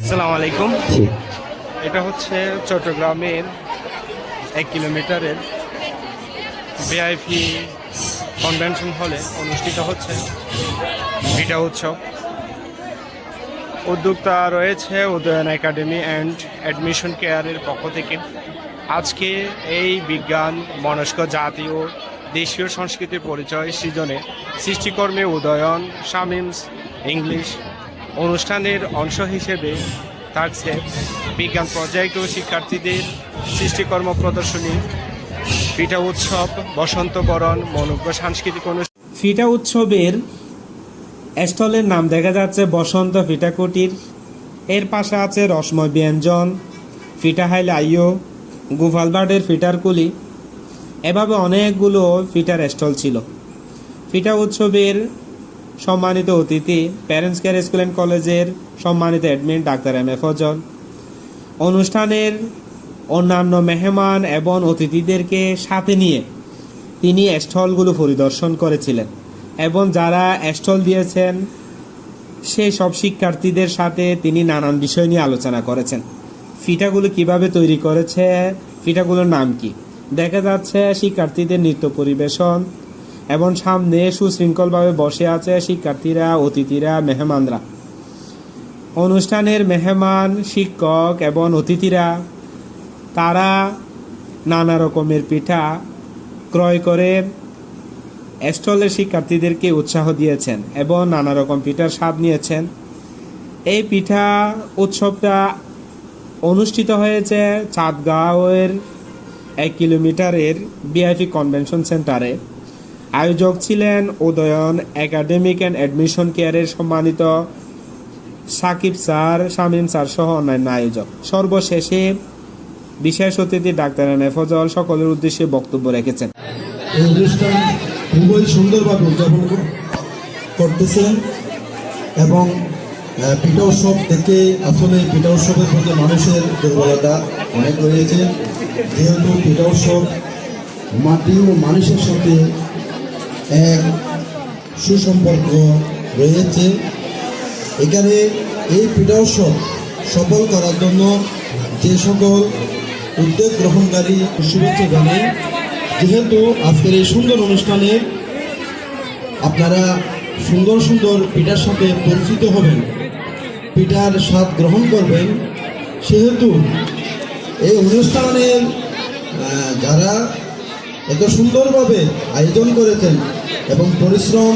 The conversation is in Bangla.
আসসালামু আলাইকুম। এটা হচ্ছে চট্টগ্রামের 1 কিলোমিটারের ভিআইপি কনভেনশন হলে অনুষ্ঠিত হচ্ছে পিঠা উৎসব। উদ্যোক্তা রয়েছে উদয়ন একাডেমি অ্যান্ড অ্যাডমিশন কেয়ারের পক্ষ থেকে। আজকে এই বিজ্ঞান মনস্ক জাতীয় দেশীয় সংস্কৃতির পরিচয় সৃজনে সৃষ্টিকর্মে উদয়ন শামিমস ইংলিশ অনুষ্ঠানের অংশ হিসেবে থাকছে বিজ্ঞান প্রজেক্ট ও শিক্ষার্থীদের সৃষ্টিকর্ম প্রদর্শনী, পিঠা উৎসব, বসন্ত বরণ, মনোজ্ঞ সাংস্কৃতিক অনুষ্ঠান। পিঠা উৎসবের স্টলের নাম দেখা যাচ্ছে বসন্ত পিঠা কুটির। এর পাশে আছে রসময় ব্যঞ্জন, পিঠা হাইল আইও, গোপালবাড়ের পিঠার কুলি, এভাবে অনেকগুলো পিঠার স্টল ছিল। পিঠা উৎসবের সম্মানিত অতিথি প্যারেন্টস কেয়ার স্কুল অ্যান্ড কলেজের সম্মানিত admin doctor M A Fazal. অনুষ্ঠানের অন্যান্য মেহমান এবং অতিথিদেরকে সাথে নিয়ে তিনি স্টলগুলো পরিদর্শন করেছিলেন এবং যারা স্টল দিয়েছেন সেই সব শিক্ষার্থীদের সাথে তিনি নানান বিষয় নিয়ে আলোচনা করেছেন। পিঠাগুলো কিভাবে তৈরি করেছে, পিঠাগুলোর নাম কি, দেখা যাচ্ছে শিক্ষার্থীদের নৃত্য পরিবেশন এবং সামনে সুশৃঙ্খলভাবে বসে আছে শিক্ষার্থীরা, অতিথিরা, মেহমানরা। অনুষ্ঠানের মেহমান, শিক্ষক এবং অতিথিরা তারা নানা রকমের পিঠা ক্রয় করে স্টলের শিক্ষার্থীদেরকে উৎসাহ দিয়েছেন এবং নানা রকম পিঠার স্বাদ নিয়েছেন। এই পিঠা উৎসবটা অনুষ্ঠিত হয়েছে চাঁদগাঁওয়ের 1 কিলোমিটারের ভিআইপি কনভেনশন সেন্টারে। আয়োজক ছিলেন উদয়ন একাডেমিক অ্যান্ড অ্যাডমিশন কেয়ারের সম্মানিত সাকিব স্যার, শামীম স্যার সহ অন্যান্য আয়োজক। সর্বশেষে বিশেষ অতিথি ডাক্তার এম এ ফজল সকলের উদ্দেশ্যে বক্তব্য রেখেছেন। এই অনুষ্ঠান খুবই সুন্দরভাবে উদযাপন করতেছেন এবং পিঠা উৎসব থেকে আসলে পিঠা উৎসবের প্রতি মানুষের দুর্বলতা অনেক রয়েছে। যেহেতু পিঠা উৎসব মাটি ও মানুষের সাথে এক সুসম্পর্ক রয়েছে, এখানে এই পিঠা উৎসব সফল করার জন্য যে সকল উদ্যোগ গ্রহণকারী শুভেচ্ছা জানাই। যেহেতু আজকের এই সুন্দর অনুষ্ঠানে আপনারা সুন্দর সুন্দর পিঠার সাথে পরিচিত হবেন, পিঠার স্বাদ গ্রহণ করবেন, সেহেতু এই অনুষ্ঠানের যারা এত সুন্দরভাবে আয়োজন করেছেন এবং পরিশ্রম